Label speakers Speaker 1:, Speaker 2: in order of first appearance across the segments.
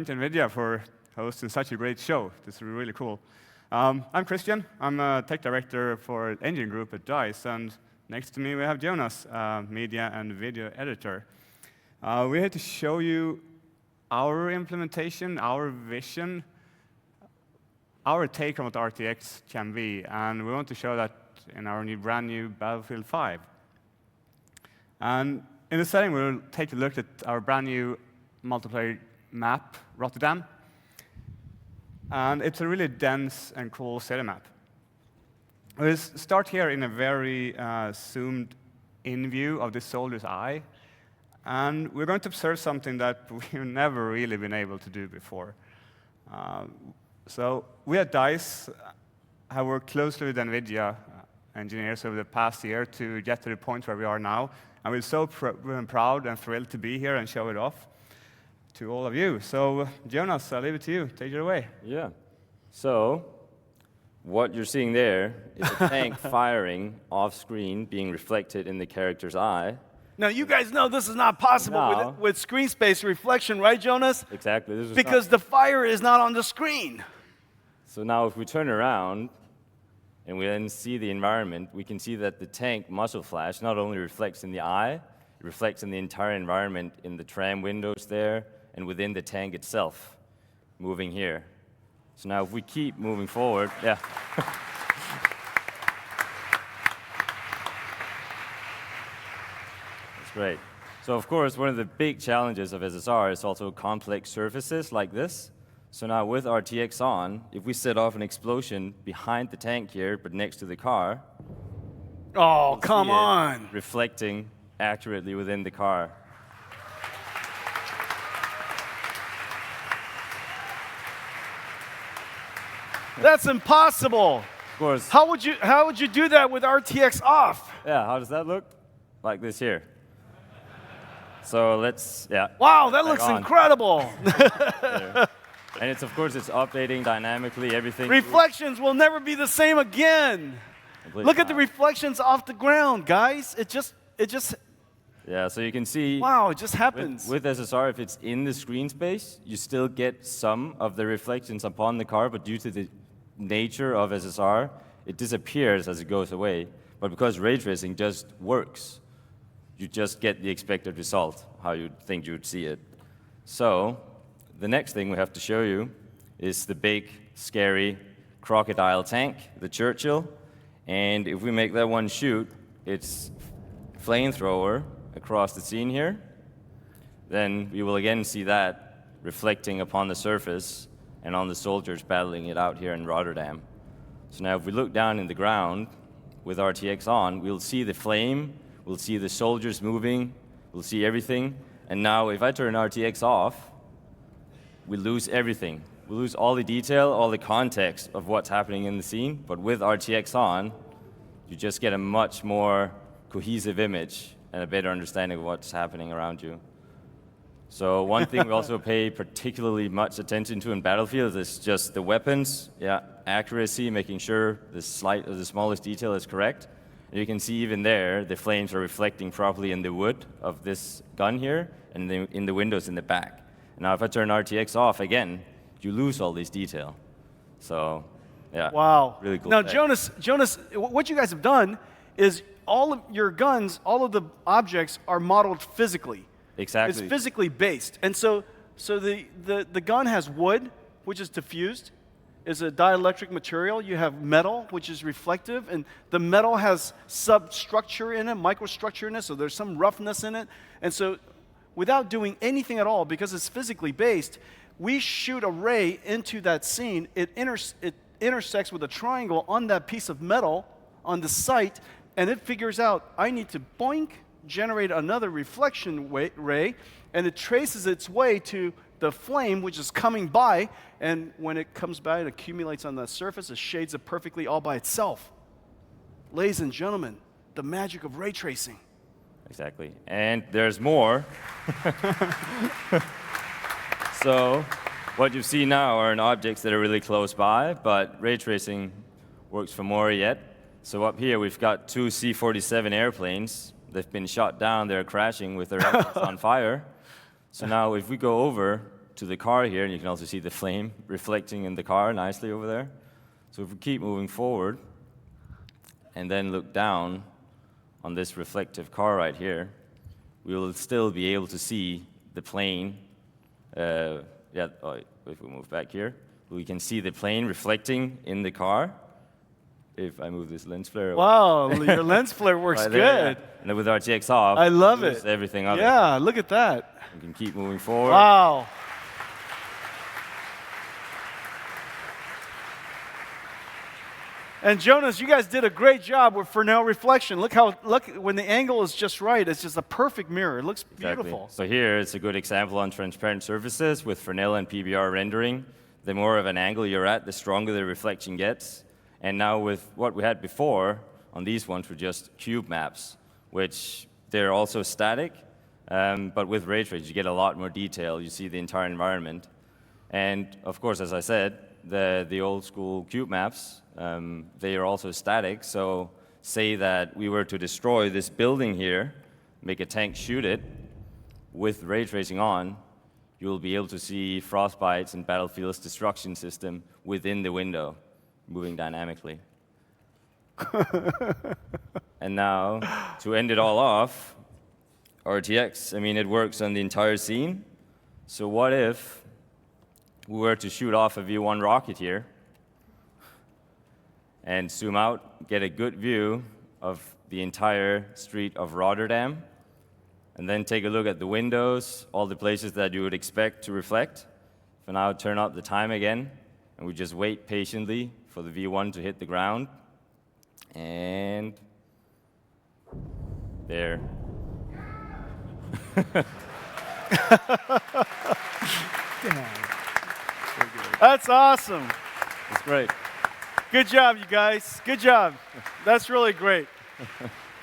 Speaker 1: NVIDIA for hosting such a great show. This is really cool. I'm Christian. I'm a tech director for Engine Group at DICE, and next to me we have Jonas, media and video editor. We're here to show you our implementation, our vision, our take on what RTX can be, and we want to show that in our brand new Battlefield 5. And in the setting, we'll take a look at our brand new multiplayer map, Rotterdam. And it's a really dense and cool city map. We'll start here in a very zoomed-in view of the soldier's eye. And we're going to observe something that we've never really been able to do before. So we at DICE have worked closely with NVIDIA engineers over the past year to get to the point where we are now. And we're so proud and thrilled to be here and show it off to all of you. So, Jonas, I'll leave it to you. Take it away.
Speaker 2: Yeah. So, what you're seeing there is a tank firing off screen, being reflected in the character's eye.
Speaker 3: Now, you guys know this is not possible with screen space reflection, right, Jonas?
Speaker 2: Exactly. This is
Speaker 3: because the fire is not on the screen.
Speaker 2: So now if we turn around and we then see the environment, we can see that the tank muzzle flash not only reflects in the eye, it reflects in the entire environment in the tram windows there and within the tank itself, moving here. So now if we keep moving forward, yeah. That's great. So of course, one of the big challenges of SSR is also complex surfaces like this. So now with RTX on, if we set off an explosion behind the tank here, but next to the car,
Speaker 3: oh, come on,
Speaker 2: reflecting accurately within the car.
Speaker 3: That's impossible.
Speaker 2: Of course.
Speaker 3: How would you do that with RTX off?
Speaker 2: Yeah, how does that look? Like this here. So let's, yeah.
Speaker 3: Wow, that looks incredible.
Speaker 2: And it's, of course, it's updating dynamically, everything.
Speaker 3: Reflections will never be the same again. Look at the reflections off the ground, guys. It just.
Speaker 2: Yeah, so you can see.
Speaker 3: Wow, it just happens.
Speaker 2: With SSR, if it's in the screen space, you still get some of the reflections upon the car, but due to the nature of SSR, it disappears as it goes away. But because ray tracing just works, you just get the expected result, how you'd think you'd see it. So the next thing we have to show you is the big, scary Crocodile Tank, the Churchill. And if we make that one shoot, its flamethrower across the scene here, then we will again see that reflecting upon the surface and on the soldiers battling it out here in Rotterdam. So now if we look down in the ground with RTX on, we'll see the flame, we'll see the soldiers moving, we'll see everything. And now if I turn RTX off, we lose everything. We lose all the detail, all the context of what's happening in the scene. But with RTX on, you just get a much more cohesive image and a better understanding of what's happening around you. So one thing we also pay particularly much attention to in Battlefield is just the weapons, accuracy, making sure the smallest detail is correct. And you can see even there, the flames are reflecting properly in the wood of this gun here and in the windows in the back. Now, if I turn RTX off again, you lose all this detail. So, yeah.
Speaker 3: Wow.
Speaker 2: Really cool.
Speaker 3: Now, Jonas, what you guys have done is all of your guns, all of the objects are modeled physically.
Speaker 2: Exactly.
Speaker 3: It's physically based. And so the gun has wood, which is diffused, is a dielectric material. You have metal, which is reflective, and the metal has substructure in it, microstructure in it, so there's some roughness in it. And so without doing anything at all, because it's physically based, we shoot a ray into that scene. It intersects with a triangle on that piece of metal on the site, and it figures out, I need to boink, generate another reflection ray, and it traces its way to the flame, which is coming by, and when it comes by, it accumulates on the surface, it shades it perfectly all by itself. Ladies and gentlemen, the magic of ray tracing.
Speaker 2: Exactly. And there's more. So what you see now are objects that are really close by, but ray tracing works for more yet. So up here, we've got two C-47 airplanes. They've been shot down. They're crashing with their engines on fire. So now if we go over to the car here, and you can also see the flame reflecting in the car nicely over there. So if we keep moving forward, and then look down on this reflective car right here, we will still be able to see the plane. If we move back here, we can see the plane reflecting in the car. If I move this lens flare.
Speaker 3: Wow, your lens flare works
Speaker 2: right
Speaker 3: good.
Speaker 2: there, yeah. And then with RTX off,
Speaker 3: I love
Speaker 2: lose
Speaker 3: it.
Speaker 2: everything of it.
Speaker 3: Yeah, look at that.
Speaker 2: You can keep moving forward.
Speaker 3: Wow. And Jonas, you guys did a great job with Fresnel reflection. Look when the angle is just right, it's just a perfect mirror. It looks beautiful.
Speaker 2: So here it's a good example on transparent surfaces with Fresnel and PBR rendering. The more of an angle you're at, the stronger the reflection gets. And now with what we had before on these ones were just cube maps, which they're also static, but with ray trace you get a lot more detail. You see the entire environment. And of course, as I said, the old school cube maps, they are also static. So say that we were to destroy this building here, make a tank shoot it, with ray tracing on, you'll be able to see frostbites and Battlefield's destruction system within the window, moving dynamically. And now, to end it all off, RTX, I mean, it works on the entire scene. So what if we were to shoot off a V1 rocket here and zoom out, get a good view of the entire street of Rotterdam, and then take a look at the windows, all the places that you would expect to reflect. For now, turn up the time again, and we just wait patiently for the V1 to hit the ground. And there.
Speaker 3: That's awesome.
Speaker 2: That's great.
Speaker 3: Good job, you guys. Good job. That's really great.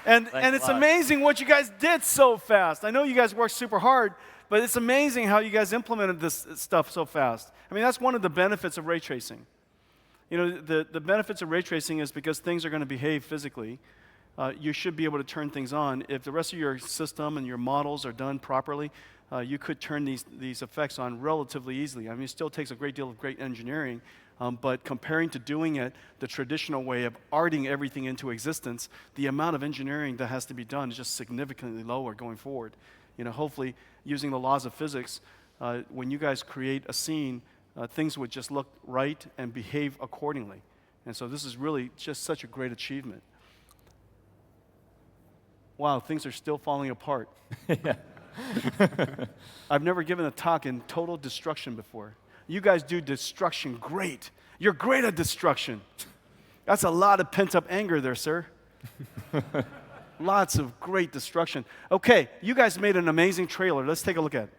Speaker 3: And it's amazing what you guys did so fast. I know you guys worked super hard, but it's amazing how you guys implemented this stuff so fast. I mean, that's one of the benefits of ray tracing. You know, the benefits of ray tracing is because things are going to behave physically. You should be able to turn things on. If the rest of your system and your models are done properly, you could turn these effects on relatively easily. I mean, it still takes a great deal of great engineering, but comparing to doing it the traditional way of arting everything into existence, the amount of engineering that has to be done is just significantly lower going forward. You know, hopefully, using the laws of physics, when you guys create a scene, things would just look right and behave accordingly. And so this is really just such a great achievement. Wow, things are still falling apart.
Speaker 2: Yeah.
Speaker 3: I've never given a talk in total destruction before. You guys do destruction great. You're great at destruction. That's a lot of pent-up anger there, sir. Lots of great destruction. Okay, you guys made an amazing trailer. Let's take a look at it.